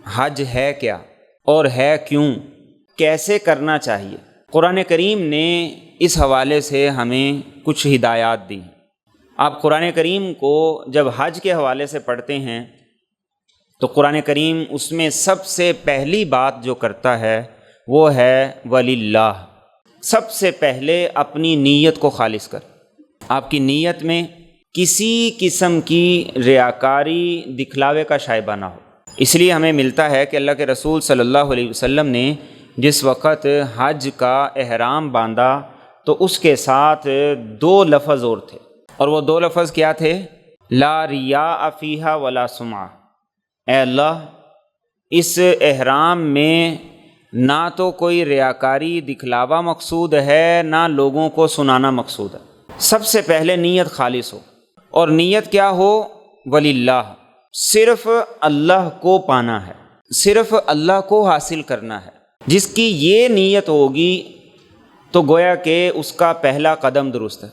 حج ہے کیا اور ہے کیوں، کیسے کرنا چاہیے۔ قرآن کریم نے اس حوالے سے ہمیں کچھ ہدایات دی۔ آپ قرآن کریم کو جب حج کے حوالے سے پڑھتے ہیں تو قرآن کریم اس میں سب سے پہلی بات جو کرتا ہے وہ ہے وللہ، سب سے پہلے اپنی نیت کو خالص کر۔ آپ کی نیت میں کسی قسم کی ریاکاری، دکھلاوے کا شائبہ نہ ہو۔ اس لیے ہمیں ملتا ہے کہ اللہ کے رسول صلی اللہ علیہ وسلم نے جس وقت حج کا احرام باندھا تو اس کے ساتھ 2 لفظ اور تھے، اور وہ 2 لفظ کیا تھے؟ لا ریاء فیہا ولا سمعہ۔ اے اللہ، اس احرام میں نہ تو کوئی ریاکاری، دکھلاوا مقصود ہے، نہ لوگوں کو سنانا مقصود ہے۔ سب سے پہلے نیت خالص ہو، اور نیت کیا ہو؟ وللہ، صرف اللہ کو پانا ہے، صرف اللہ کو حاصل کرنا ہے۔ جس کی یہ نیت ہوگی تو گویا کہ اس کا پہلا قدم درست ہے۔